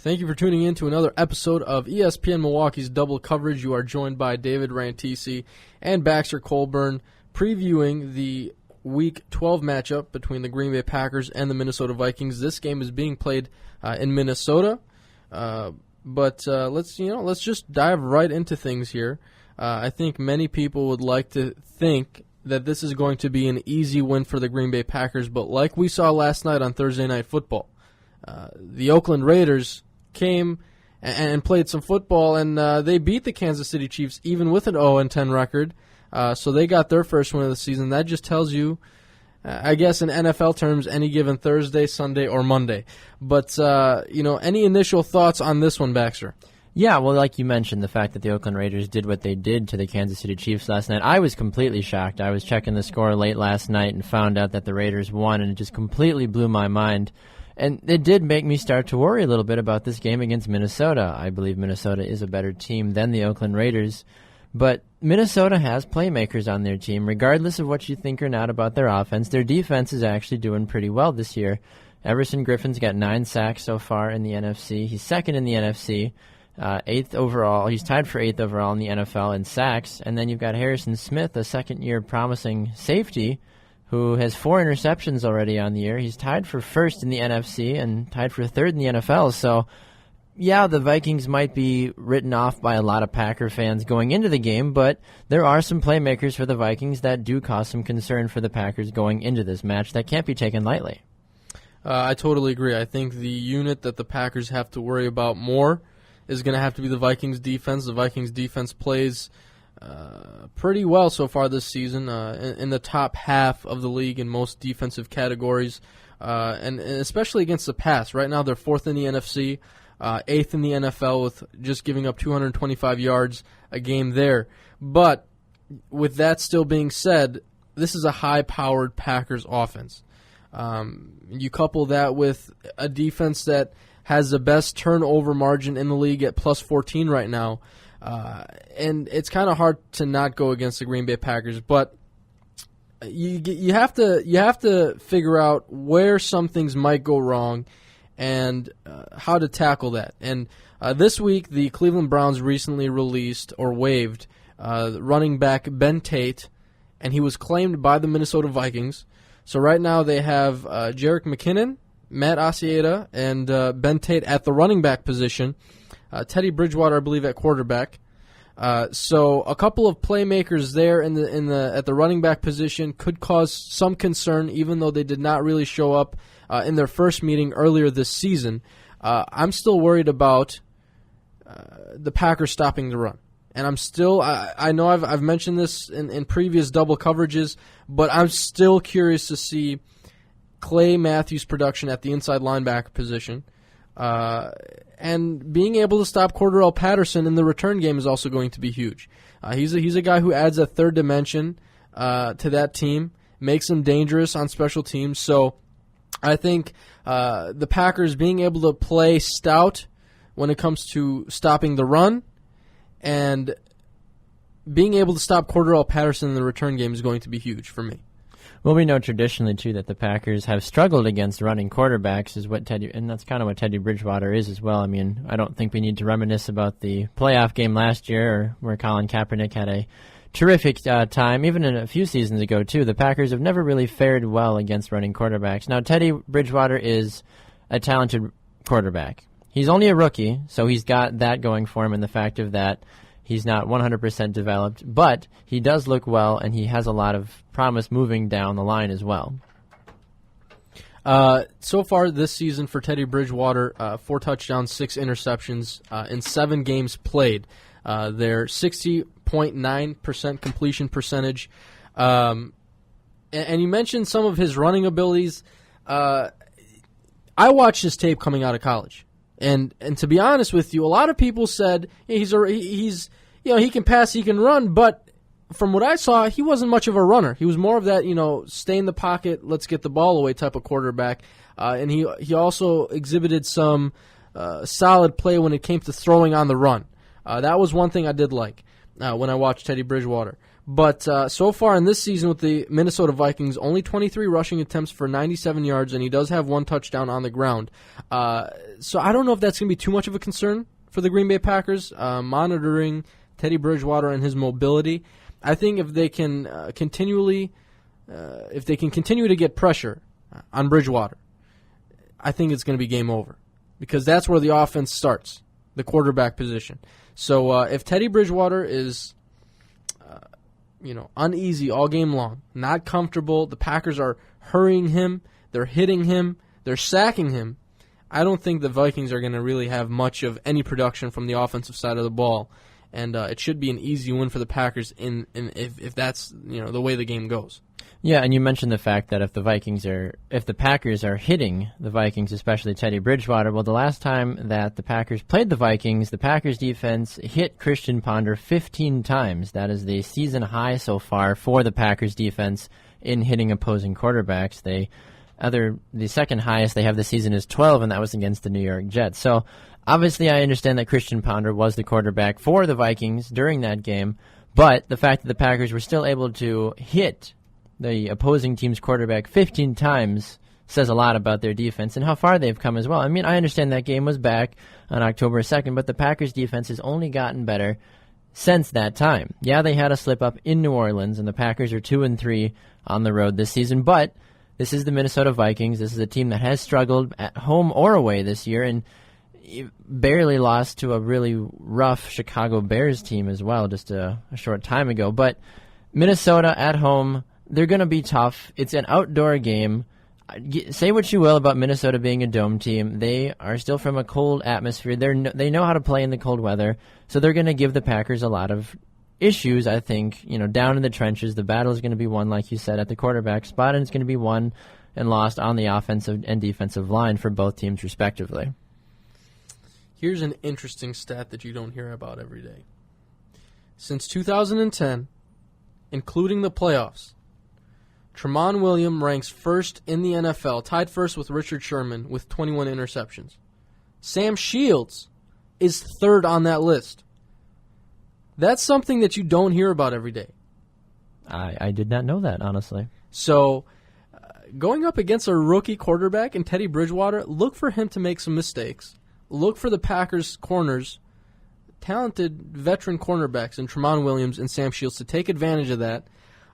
Thank you for tuning in to another episode of ESPN Milwaukee's Double Coverage. You are joined by David Rantisi and Baxter Colburn, previewing the Week 12 matchup between the Green Bay Packers and the Minnesota Vikings. This game is being played in Minnesota, but let's just dive right into things here. I think many people would like to think that this is going to be an easy win for the Green Bay Packers, but like we saw last night on Thursday Night Football, the Oakland Raiders came and played some football, and they beat the Kansas City Chiefs even with an 0-10 record. So they got their first win of the season. That just tells you, I guess in NFL terms, any given Thursday, Sunday, or Monday. But, any initial thoughts on this one, Baxter? Yeah, well, like you mentioned, the fact that the Oakland Raiders did what they did to the Kansas City Chiefs last night, I was completely shocked. I was checking the score late last night and found out that the Raiders won, and it just completely blew my mind. And it did make me start to worry a little bit about this game against Minnesota. I believe Minnesota is a better team than the Oakland Raiders. But Minnesota has playmakers on their team, regardless of what you think or not about their offense. Their defense is actually doing pretty well this year. Everson Griffin's got 9 sacks so far in the NFC. He's second in the NFC, 8th overall. He's tied for 8th overall in the NFL in sacks. And then you've got Harrison Smith, a second-year promising safety, who has 4 interceptions already on the year. He's tied for first in the NFC and tied for third in the NFL. So, yeah, the Vikings might be written off by a lot of Packer fans going into the game, but there are some playmakers for the Vikings that do cause some concern for the Packers going into this match that can't be taken lightly. I totally agree. I think the unit that the Packers have to worry about more is going to have to be the Vikings defense. The Vikings defense plays pretty well so far this season, in the top half of the league in most defensive categories, and especially against the pass. Right now they're 4th in the NFC, 8th in the NFL with just giving up 225 yards a game there. But with that still being said, this is a high-powered Packers offense. You couple that with a defense that has the best turnover margin in the league at plus 14 right now, and it's kind of hard to not go against the Green Bay Packers. But you have to figure out where some things might go wrong and how to tackle that. And this week, the Cleveland Browns recently released or waived running back Ben Tate, and he was claimed by the Minnesota Vikings. So right now they have Jerick McKinnon, Matt Asiata, and Ben Tate at the running back position. Teddy Bridgewater, I believe, at quarterback. So a couple of playmakers there at the running back position could cause some concern, even though they did not really show up in their first meeting earlier this season. I'm still worried about the Packers stopping the run. And I'm still, I know I've mentioned this in previous double coverages, but I'm still curious to see Clay Matthews' production at the inside linebacker position. And being able to stop Cordarrelle Patterson in the return game is also going to be huge. He's a guy who adds a third dimension to that team, makes him dangerous on special teams. So I think the Packers being able to play stout when it comes to stopping the run and being able to stop Cordarrelle Patterson in the return game is going to be huge for me. Well, we know traditionally, too, that the Packers have struggled against running quarterbacks, and that's kind of what Teddy Bridgewater is as well. I mean, I don't think we need to reminisce about the playoff game last year where Colin Kaepernick had a terrific time. Even in a few seasons ago, too, the Packers have never really fared well against running quarterbacks. Now, Teddy Bridgewater is a talented quarterback. He's only a rookie, so he's got that going for him, and the fact of that he's not 100% developed, but he does look well, and he has a lot of promise moving down the line as well. So far this season for Teddy Bridgewater, 4 touchdowns, 6 interceptions in 7 games played. They're 60.9% completion percentage. And you mentioned some of his running abilities. I watched his tape coming out of college. And to be honest with you, a lot of people said he can pass, he can run, but from what I saw, he wasn't much of a runner. He was more of that, stay in the pocket, let's get the ball away type of quarterback. And he also exhibited some solid play when it came to throwing on the run. That was one thing I did like when I watched Teddy Bridgewater. But so far in this season with the Minnesota Vikings, only 23 rushing attempts for 97 yards, and he does have 1 touchdown on the ground. So I don't know if that's going to be too much of a concern for the Green Bay Packers, monitoring Teddy Bridgewater and his mobility. I think if they can continue to get pressure on Bridgewater, I think it's going to be game over, because that's where the offense starts, the quarterback position. So if Teddy Bridgewater is uneasy all game long, not comfortable, the Packers are hurrying him, they're hitting him, they're sacking him, I don't think the Vikings are going to really have much of any production from the offensive side of the ball, and it should be an easy win for the Packers if that's the way the game goes. Yeah, and you mentioned the fact that if the Packers are hitting the Vikings, especially Teddy Bridgewater, well, the last time that the Packers played the Vikings, the Packers defense hit Christian Ponder 15 times. That is the season high so far for the Packers defense in hitting opposing quarterbacks. The second highest they have this season is 12, and that was against the New York Jets. So obviously I understand that Christian Ponder was the quarterback for the Vikings during that game, but the fact that the Packers were still able to hit the opposing team's quarterback 15 times says a lot about their defense and how far they've come as well. I mean, I understand that game was back on October 2nd, but the Packers' defense has only gotten better since that time. Yeah, they had a slip-up in New Orleans, and the Packers are 2-3 on the road this season, but this is the Minnesota Vikings. This is a team that has struggled at home or away this year, and barely lost to a really rough Chicago Bears team as well just a short time ago. But Minnesota at home, they're going to be tough. It's an outdoor game. Say what you will about Minnesota being a dome team. They are still from a cold atmosphere. They know how to play in the cold weather, so they're going to give the Packers a lot of issues, I think. Down in the trenches, the battle is going to be won, like you said, at the quarterback spot, and it's going to be won and lost on the offensive and defensive line for both teams, respectively. Here's an interesting stat that you don't hear about every day. Since 2010, including the playoffs, Tramon Williams ranks first in the NFL, tied first with Richard Sherman with 21 interceptions. Sam Shields is third on that list. That's something that you don't hear about every day. I did not know that, honestly. So, going up against a rookie quarterback in Teddy Bridgewater, look for him to make some mistakes. Look for the Packers' corners, talented veteran cornerbacks in Tramon Williams and Sam Shields, to take advantage of that.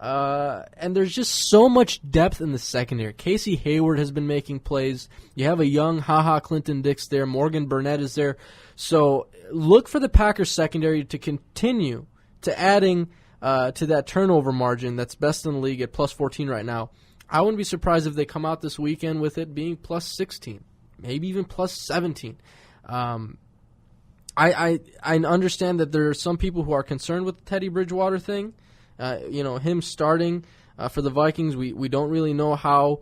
And there's just so much depth in the secondary. Casey Hayward has been making plays. You have a young Ha-Ha Clinton Dix there. Morgan Burnett is there. So look for the Packers secondary to continue to adding to that turnover margin that's best in the league at plus 14 right now. I wouldn't be surprised if they come out this weekend with it being plus 16, maybe even plus 17. I understand that there are some people who are concerned with the Teddy Bridgewater thing. Him starting for the Vikings, we don't really know how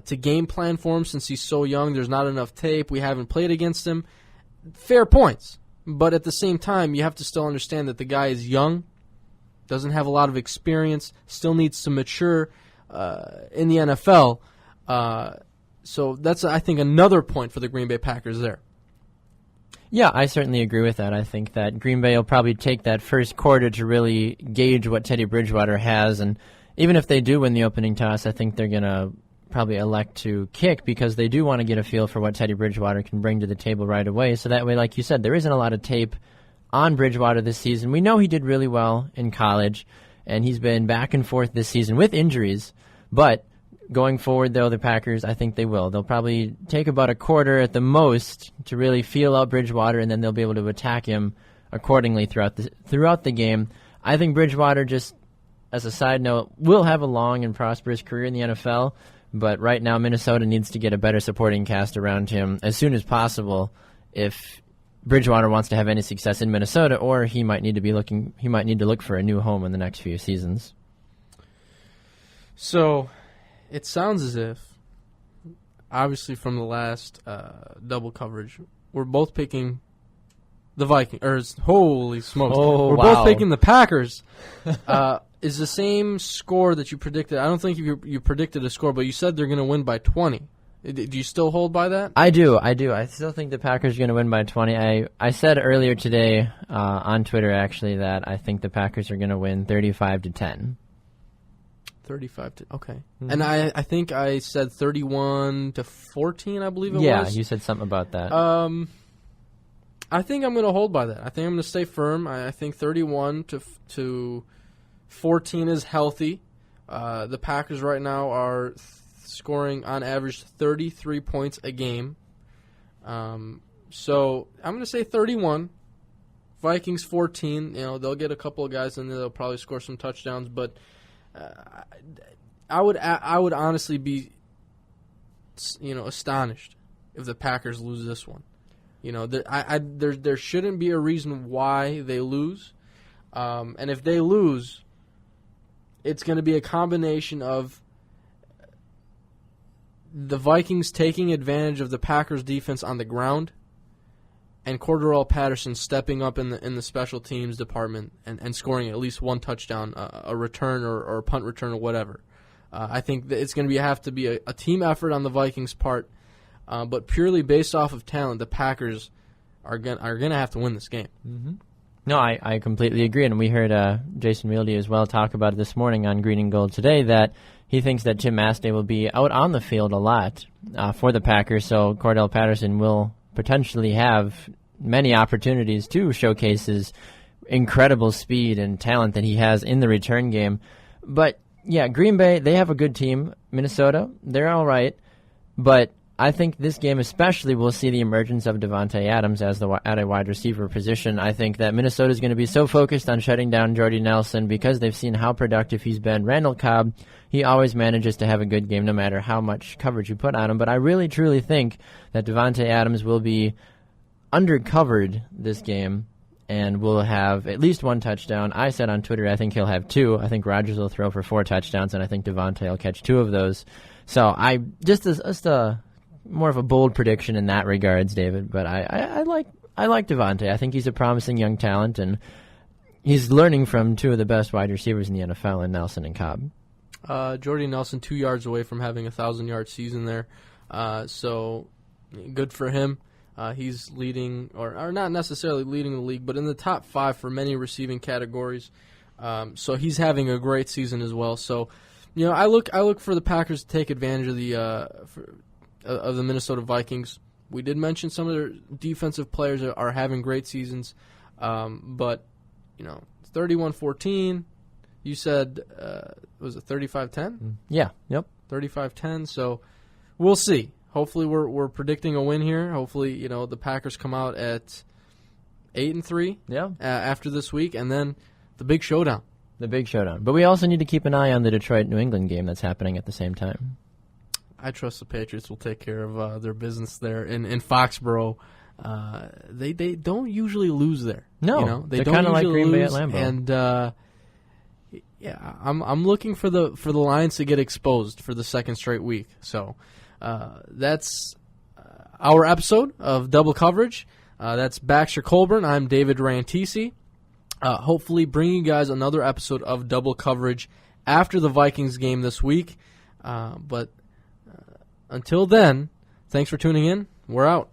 to game plan for him since he's so young. There's not enough tape. We haven't played against him. Fair points. But at the same time, you have to still understand that the guy is young, doesn't have a lot of experience, still needs to mature in the NFL. So that's, I think, another point for the Green Bay Packers there. Yeah, I certainly agree with that. I think that Green Bay will probably take that first quarter to really gauge what Teddy Bridgewater has, and even if they do win the opening toss, I think they're going to probably elect to kick because they do want to get a feel for what Teddy Bridgewater can bring to the table right away. So that way, like you said, there isn't a lot of tape on Bridgewater this season. We know he did really well in college, and he's been back and forth this season with injuries, but going forward, though, the Packers, I think they will. They'll probably take about a quarter at the most to really feel out Bridgewater, and then they'll be able to attack him accordingly throughout the game. I think Bridgewater, just as a side note, will have a long and prosperous career in the NFL, but right now Minnesota needs to get a better supporting cast around him as soon as possible if Bridgewater wants to have any success in Minnesota, or he might need to look for a new home in the next few seasons. So it sounds as if, obviously from the last double coverage, we're both picking the Vikings. Holy smokes. We're both picking the Packers. Is the same score that you predicted. I don't think you predicted a score, but you said they're going to win by 20. Do you still hold by that? I do. I still think the Packers are going to win by 20. I said earlier today on Twitter, actually, that I think the Packers are going to win 35-10. 35 to okay. Mm-hmm. And I think I said 31-14, I believe it was. Yeah, you said something about that. I think I'm going to hold by that. I think I'm going to stay firm. I think 31 to 14 is healthy. The Packers right now are scoring on average 33 points a game. So I'm going to say 31. Vikings 14. They'll get a couple of guys in there. They'll probably score some touchdowns, but I would honestly be astonished if the Packers lose this one. There shouldn't be a reason why they lose, and if they lose, it's going to be a combination of the Vikings taking advantage of the Packers' defense on the ground, and Cordarrelle Patterson stepping up in the special teams department and scoring at least one touchdown, a return or a punt return or whatever. I think that it's going to have to be a team effort on the Vikings' part, but purely based off of talent, the Packers are going to have to win this game. Mm-hmm. No, I completely agree, and we heard Jason Wieldy as well talk about it this morning on Green and Gold today, that he thinks that Tim Mastay will be out on the field a lot for the Packers, so Cordarrelle Patterson will potentially have many opportunities to showcase his incredible speed and talent that he has in the return game. But, yeah, Green Bay, they have a good team. Minnesota, they're all right, but I think this game especially will see the emergence of Davante Adams at a wide receiver position. I think that Minnesota is going to be so focused on shutting down Jordy Nelson because they've seen how productive he's been. Randall Cobb, he always manages to have a good game no matter how much coverage you put on him. But I really, truly think that Davante Adams will be undercovered this game and will have at least one touchdown. I said on Twitter I think he'll have two. I think Rodgers will throw for 4 touchdowns, and I think Davante will catch 2 of those. So I just a more of a bold prediction in that regards, David. But I like Davante. I think he's a promising young talent, and he's learning from 2 of the best wide receivers in the NFL, in Nelson and Cobb. Jordy Nelson 2 yards away from having a 1,000-yard season there, so good for him. He's leading, or not necessarily leading the league, but in the top 5 for many receiving categories. So he's having a great season as well. So, I look for the Packers to take advantage of the Minnesota Vikings. We did mention some of their defensive players are having great seasons, but 31-14. You said was it 35-10? Yeah. Yep. 35-10. So we'll see. Hopefully we're predicting a win here. Hopefully the Packers come out at 8-3. Yeah. After this week, and then the big showdown. The big showdown. But we also need to keep an eye on the Detroit-New England game that's happening at the same time. I trust the Patriots will take care of their business there in Foxborough. They don't usually lose there. No, they're kind of like Green Bay at Lambeau. And I'm looking for the Lions to get exposed for the second straight week. So that's our episode of Double Coverage. That's Baxter Colburn. I'm David Rantisi. Hopefully, bringing you guys another episode of Double Coverage after the Vikings game this week. But until then, thanks for tuning in. We're out.